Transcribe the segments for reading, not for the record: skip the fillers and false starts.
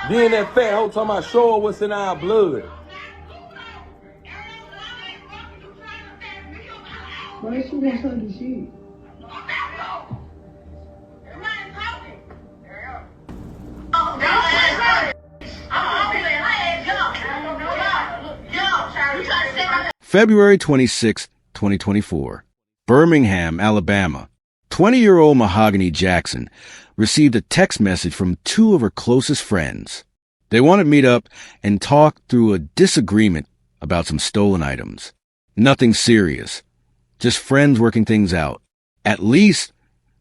Then that fat hoe talking about show her what's in our blood. Why she want her to shit? February 26, 2024. Birmingham, Alabama. 20-year-old Mahogany Jackson received a text message from two of her closest friends. They wanted to meet up and talk through a disagreement about some stolen items. Nothing serious. Just friends working things out. At least,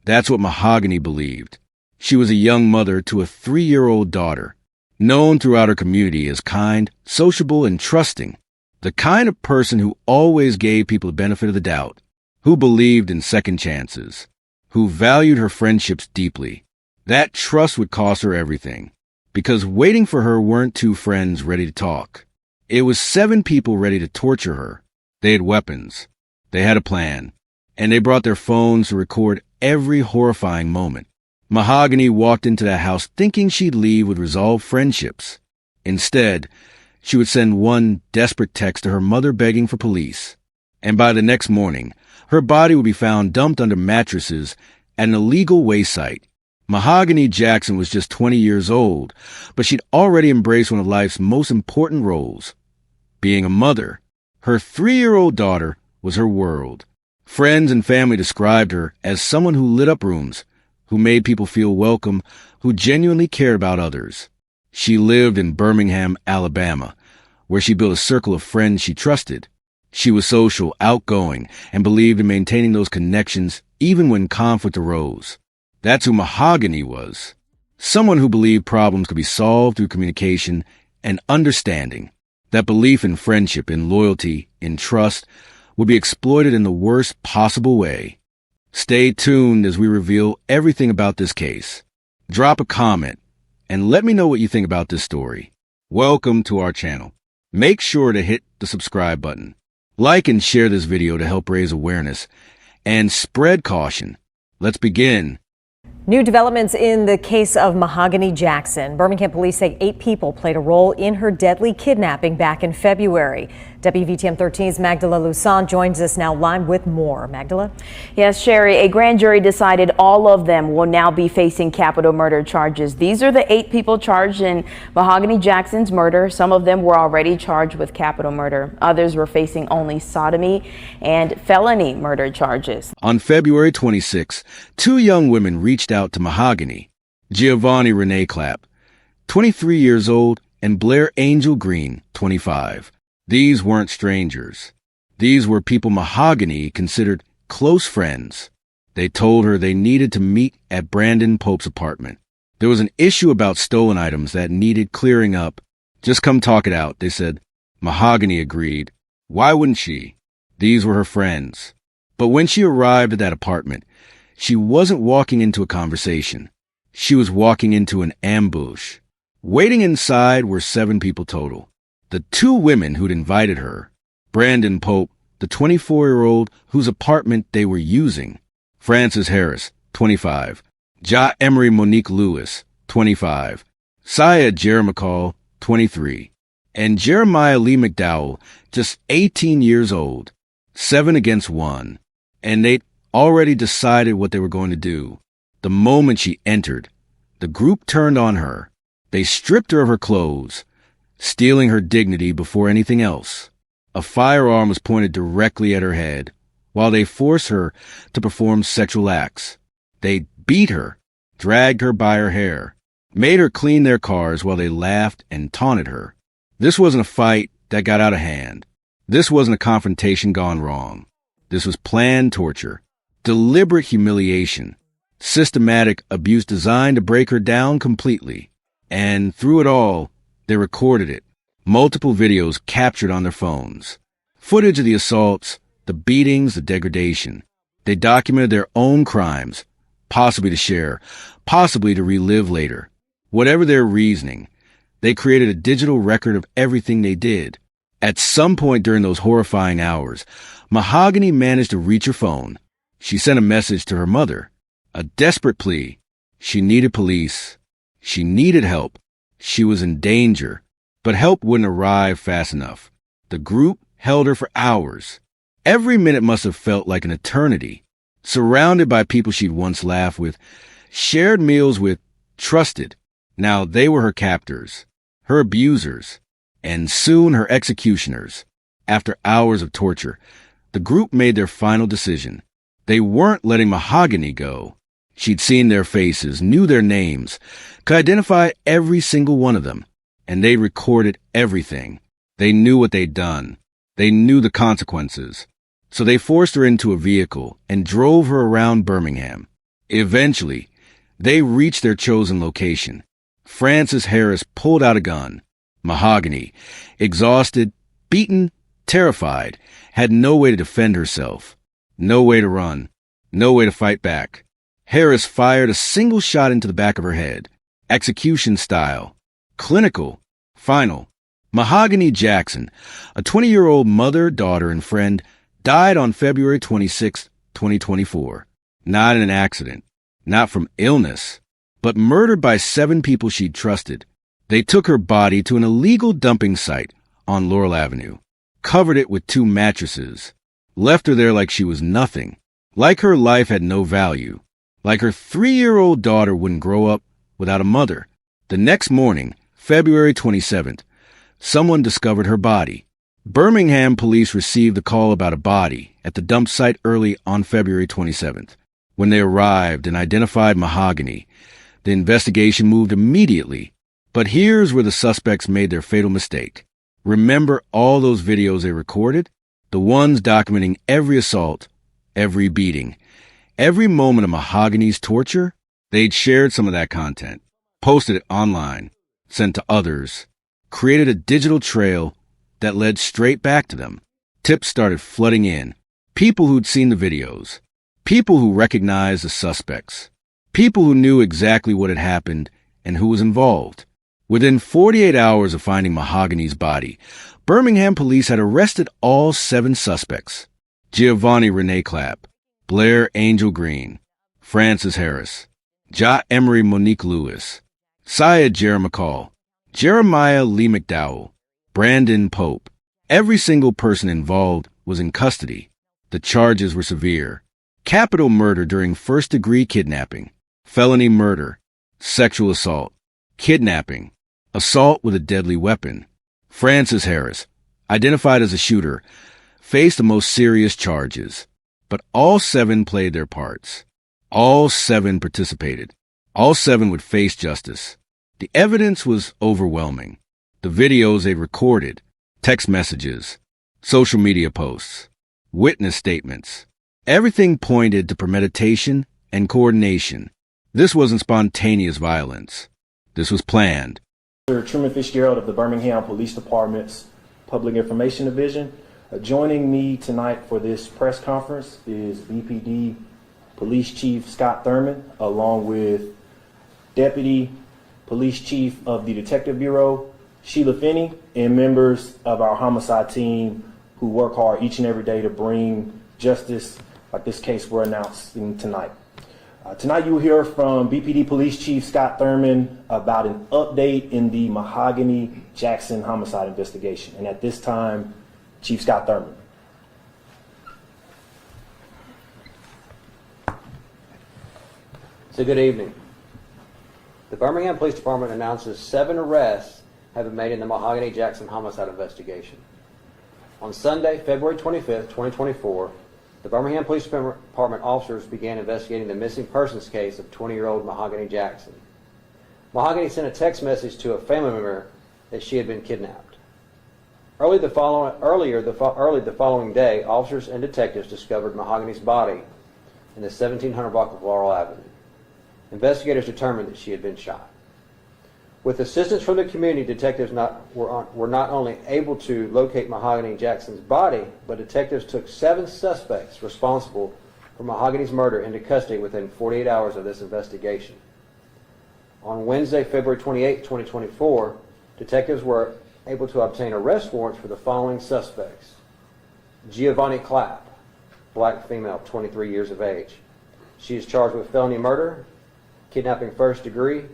that's what Mahogany believed. She was a young mother to a 3-year-old daughter, known throughout her community as kind, sociable, and trusting. The kind of person who always gave people the benefit of the doubt, who believed in second chances, who valued her friendships deeply. That trust would cost her everything, because waiting for her weren't two friends ready to talk. It was 7 people ready to torture her. They had weapons. They had a plan. And they brought their phones to record every horrifying moment. Mahogany walked into that house thinking she'd leave with resolved friendships. Instead, she would send one desperate text to her mother begging for police. And by the next morning, her body would be found dumped under mattresses at an illegal waste site. Mahogany Jackson was just 20 years old, but she'd already embraced one of life's most important roles, being a mother. Her 3-year-old daughter was her world. Friends and family described her as someone who lit up rooms, who made people feel welcome, who genuinely cared about others. She lived in Birmingham, Alabama, where she built a circle of friends she trusted. She was social, outgoing, and believed in maintaining those connections even when conflict arose. That's who Mahogany was. Someone who believed problems could be solved through communication and understanding. That belief in friendship, in loyalty, in trust would be exploited in the worst possible way. Stay tuned as we reveal everything about this case. Drop a comment and let me know what you think about this story. Welcome to our channel. Make sure to hit the subscribe button. Like and share this video to help raise awareness and spread caution. Let's begin. New developments in the case of Mahogany Jackson. Birmingham police say 8 people played a role in her deadly kidnapping back in February. WVTM 13's Magdala Lusan joins us now live with more. Magdala? Yes, Sherry, a grand jury decided all of them will now be facing capital murder charges. These are the 8 people charged in Mahogany Jackson's murder. Some of them were already charged with capital murder. Others were facing only sodomy and felony murder charges. On February 26, 2 young women reached out to Mahogany, Giovanni Renee Clapp, 23 years old, and Blair Angel Green, 25. These weren't strangers. These were people Mahogany considered close friends. They told her they needed to meet at Brandon Pope's apartment. There was an issue about stolen items that needed clearing up. Just come talk it out, they said. Mahogany agreed. Why wouldn't she? These were her friends. But when she arrived at that apartment, she wasn't walking into a conversation. She was walking into an ambush. Waiting inside were 7 people total. The 2 women who'd invited her, Brandon Pope, the 24-year-old whose apartment they were using, Frances Harris, 25, Ja Emery Monique Lewis, 25, Syed Jeremiah, 23, and Jeremiah Lee McDowell, just 18 years old, 7 against 1, and they'd already decided what they were going to do. The moment she entered, the group turned on her. They stripped her of her clothes, stealing her dignity before anything else. A firearm was pointed directly at her head, while they forced her to perform sexual acts. They beat her, dragged her by her hair, made her clean their cars while they laughed and taunted her. This wasn't a fight that got out of hand. This wasn't a confrontation gone wrong. This was planned torture, deliberate humiliation, systematic abuse designed to break her down completely. And through it all, they recorded it. Multiple videos captured on their phones. Footage of the assaults, the beatings, the degradation. They documented their own crimes, possibly to share, possibly to relive later. Whatever their reasoning, they created a digital record of everything they did. At some point during those horrifying hours, Mahogany managed to reach her phone. She sent a message to her mother, a desperate plea. She needed police. She needed help. She was in danger, but help wouldn't arrive fast enough. The group held her for hours. Every minute must have felt like an eternity. Surrounded by people she'd once laughed with, shared meals with, trusted. Now they were her captors, her abusers, and soon her executioners. After hours of torture, the group made their final decision. They weren't letting Mahogany go. She'd seen their faces, knew their names, could identify every single one of them, and they recorded everything. They knew what they'd done. They knew the consequences. So they forced her into a vehicle and drove her around Birmingham. Eventually, they reached their chosen location. Frances Harris pulled out a gun. Mahogany, exhausted, beaten, terrified, had no way to defend herself, no way to run, no way to fight back. Harris fired a single shot into the back of her head, execution style, clinical, final. Mahogany Jackson, a 20-year-old mother, daughter, and friend, died on February 26, 2024. Not in an accident, not from illness, but murdered by 7 people she'd trusted. They took her body to an illegal dumping site on Laurel Avenue, covered it with 2 mattresses, left her there like she was nothing, like her life had no value, like her 3-year-old daughter wouldn't grow up without a mother. The next morning, February 27th, someone discovered her body. Birmingham police received the call about a body at the dump site early on February 27th. When they arrived and identified Mahogany, the investigation moved immediately. But here's where the suspects made their fatal mistake. Remember all those videos they recorded? The ones documenting every assault, every beating, every moment of Mahogany's torture? They'd shared some of that content, posted it online, sent to others, created a digital trail that led straight back to them. Tips started flooding in. People who'd seen the videos. People who recognized the suspects. People who knew exactly what had happened and who was involved. Within 48 hours of finding Mahogany's body, Birmingham police had arrested all 7 suspects. Giovanni Renee Clapp, Blair Angel Green, Frances Harris, Ja Emery Monique Lewis, Syed Jerry McCall, Jeremiah Lee McDowell, Brandon Pope. Every single person involved was in custody. The charges were severe. Capital murder during first-degree kidnapping, felony murder, sexual assault, kidnapping, assault with a deadly weapon. Frances Harris, identified as a shooter, faced the most serious charges. But all 7 played their parts. All 7 participated. All 7 would face justice. The evidence was overwhelming. The videos they recorded, text messages, social media posts, witness statements, everything pointed to premeditation and coordination. This wasn't spontaneous violence. This was planned. Truman Fitzgerald of the Birmingham Police Department's Public Information Division. Joining me tonight for this press conference is BPD Police Chief Scott Thurman, along with Deputy Police Chief of the Detective Bureau, Sheila Finney, and members of our homicide team who work hard each and every day to bring justice like this case we're announcing tonight. Tonight you will hear from BPD Police Chief Scott Thurman about an update in the Mahogany Jackson homicide investigation. And at this time, Chief Scott Thurman. So good evening. The Birmingham Police Department announces 7 arrests have been made in the Mahogany Jackson homicide investigation. On Sunday, February 25th, 2024, the Birmingham Police Department officers began investigating the missing persons case of 20-year-old Mahogany Jackson. Mahogany sent a text message to a family member that she had been kidnapped. Early the following day, officers and detectives discovered Mahogany's body in the 1700 block of Laurel Avenue. Investigators determined that she had been shot. With assistance from the community, detectives were not only able to locate Mahogany Jackson's body, but detectives took 7 suspects responsible for Mahogany's murder into custody within 48 hours of this investigation. On Wednesday, February 28, 2024, detectives were able to obtain arrest warrants for the following suspects. Giovanni Clapp, black female, 23 years of age. She is charged with felony murder, kidnapping first degree,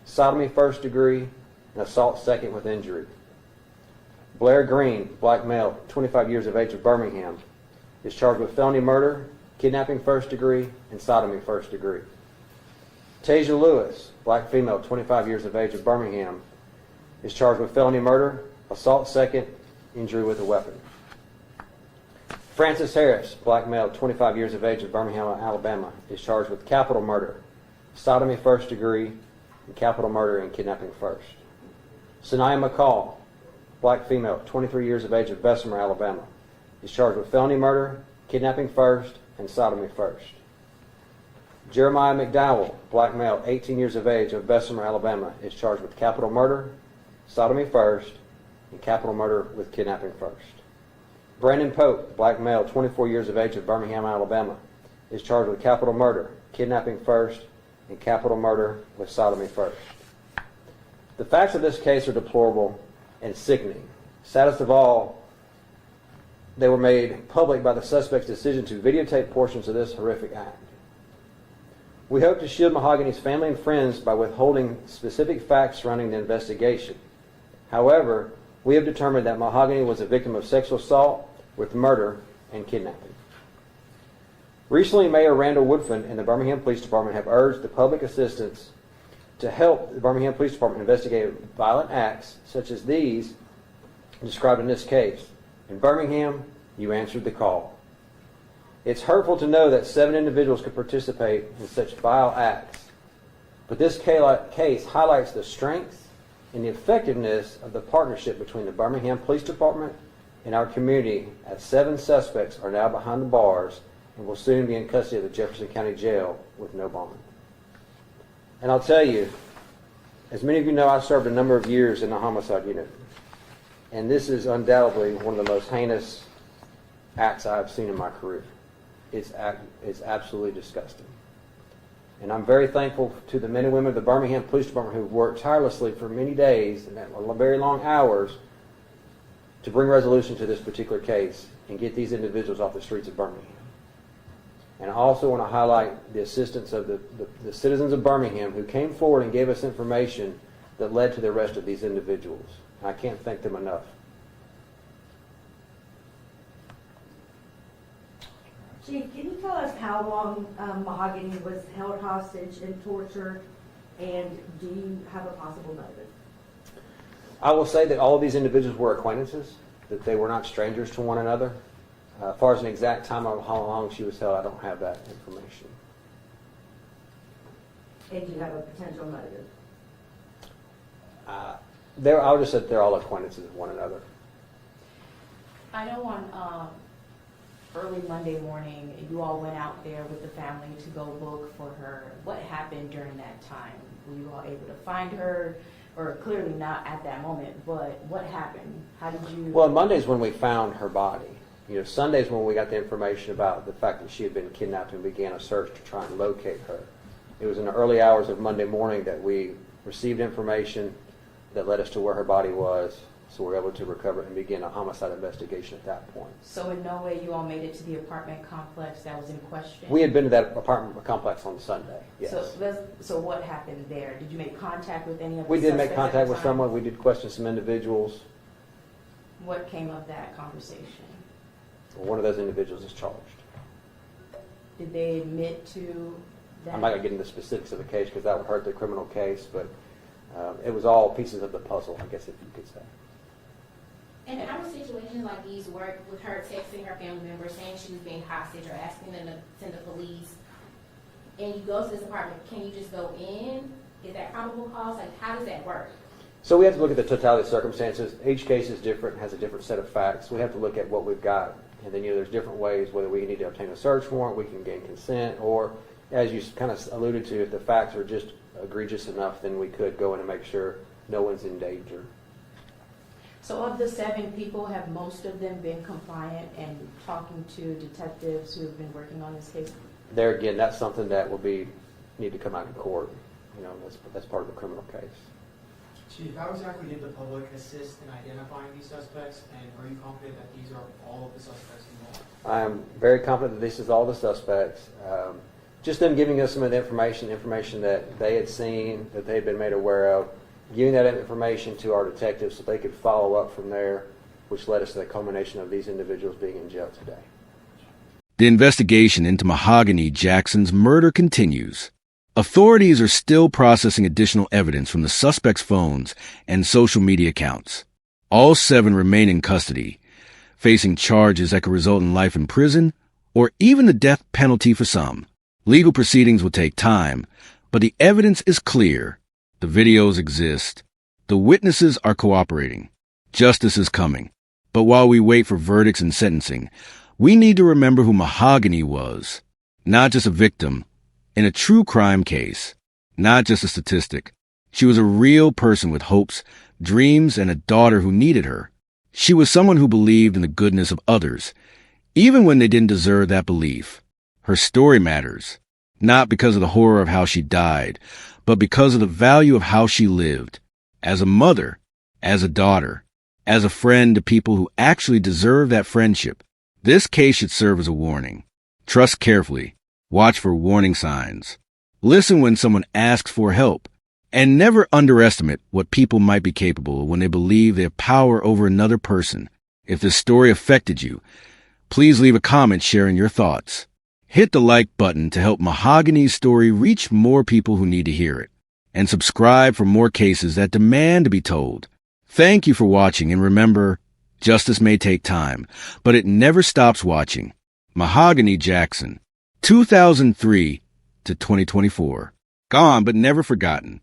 sodomy first degree, and assault second with injury. Blair Green, black male, 25 years of age, of Birmingham, is charged with felony murder, kidnapping first degree, and sodomy first degree. Tasia Lewis, black female, 25 years of age, of Birmingham, is charged with felony murder, assault second, injury with a weapon. Francis Harris, black male, 25 years of age, of Birmingham, Alabama, is charged with capital murder, sodomy first degree, and capital murder and kidnapping first. Sanaya McCall, black female, 23 years of age, of Bessemer, Alabama, is charged with felony murder, kidnapping first, and sodomy first. Jeremiah McDowell, black male, 18 years of age, of Bessemer, Alabama, is charged with capital murder, sodomy first, and capital murder with kidnapping first. Brandon Pope, black male, 24 years of age, of Birmingham, Alabama, is charged with capital murder, kidnapping first, and capital murder with sodomy first. The facts of this case are deplorable and sickening. Saddest of all, they were made public by the suspect's decision to videotape portions of this horrific act. We hope to shield Mahogany's family and friends by withholding specific facts surrounding the investigation. However, we have determined that Mahogany was a victim of sexual assault with murder and kidnapping. Recently, Mayor Randall Woodfin and the Birmingham Police Department have urged the public assistance to help the Birmingham Police Department investigate violent acts such as these described in this case. In Birmingham, you answered the call. It's hurtful to know that 7 individuals could participate in such vile acts, but this case highlights the strength and the effectiveness of the partnership between the Birmingham Police Department and our community, as 7 suspects are now behind the bars and will soon be in custody of the Jefferson County Jail with no bond. And I'll tell you, as many of you know, I served a number of years in the homicide unit, and this is undoubtedly one of the most heinous acts I've seen in my career. It's absolutely disgusting. And I'm very thankful to the men and women of the Birmingham Police Department who've worked tirelessly for many days and very long hours to bring resolution to this particular case and get these individuals off the streets of Birmingham. And I also want to highlight the assistance of the citizens of Birmingham who came forward and gave us information that led to the arrest of these individuals. I can't thank them enough. Chief, can you tell us how long Mahogany was held hostage and tortured, and do you have a possible motive? I will say that all of these individuals were acquaintances, that they were not strangers to one another. As far as an exact time of how long she was held, I don't have that information. And do you have a potential motive? I would just say they're all acquaintances of one another. I know on early Monday morning, you all went out there with the family to go look for her. What happened during that time? Were you all able to find her? Or clearly not at that moment, but what happened? How did you... Well, Monday's when we found her body. Sunday's when we got the information about the fact that she had been kidnapped and began a search to try and locate her. It was in the early hours of Monday morning that we received information that led us to where her body was, so we were able to recover and begin a homicide investigation at that point. So in no way you all made it to the apartment complex that was in question? We had been to that apartment complex on Sunday, yes. So what happened there? Did you make contact with any of the We did make suspects at contact the with time? someone. We did question some individuals. What came of that conversation? One of those individuals is charged. Did they admit to that? I'm not going to get into the specifics of the case because that would hurt the criminal case, but it was all pieces of the puzzle, I guess, if you could say. And how do situations like these work with her texting her family members saying she was being hostage or asking them to send the police? And you go to this apartment, can you just go in? Is that probable cause? Like, how does that work? So we have to look at the totality of circumstances. Each case is different, has a different set of facts. We have to look at what we've got. And then, there's different ways, whether we need to obtain a search warrant, we can gain consent, or, as you kind of alluded to, if the facts are just egregious enough, then we could go in and make sure no one's in danger. So of the 7 people, have most of them been compliant and talking to detectives who have been working on this case? There again, that's something that will need to come out in court. That's part of the criminal case. Chief, how exactly did the public assist in identifying these suspects, and are you confident that these are all of the suspects involved? I am very confident that this is all the suspects. Just them giving us some of the information that they had seen, that they had been made aware of, giving that information to our detectives so they could follow up from there, which led us to the culmination of these individuals being in jail today. The investigation into Mahogany Jackson's murder continues. Authorities are still processing additional evidence from the suspect's phones and social media accounts. All 7 remain in custody, facing charges that could result in life in prison or even the death penalty for some. Legal proceedings will take time, but the evidence is clear. The videos exist. The witnesses are cooperating. Justice is coming. But while we wait for verdicts and sentencing, we need to remember who Mahogany was. Not just a victim in a true crime case. Not just a statistic. She was a real person with hopes, dreams, and a daughter who needed her. She was someone who believed in the goodness of others, even when they didn't deserve that belief. Her story matters, not because of the horror of how she died, but because of the value of how she lived. As a mother, as a daughter, as a friend to people who actually deserve that friendship. This case should serve as a warning. Trust carefully. Watch for warning signs. Listen when someone asks for help. And never underestimate what people might be capable of when they believe they have power over another person. If this story affected you, please leave a comment sharing your thoughts. Hit the like button to help Mahogany's story reach more people who need to hear it. And subscribe for more cases that demand to be told. Thank you for watching, and remember, justice may take time, but it never stops watching. Mahogany Jackson, 2003 to 2024. Gone but never forgotten.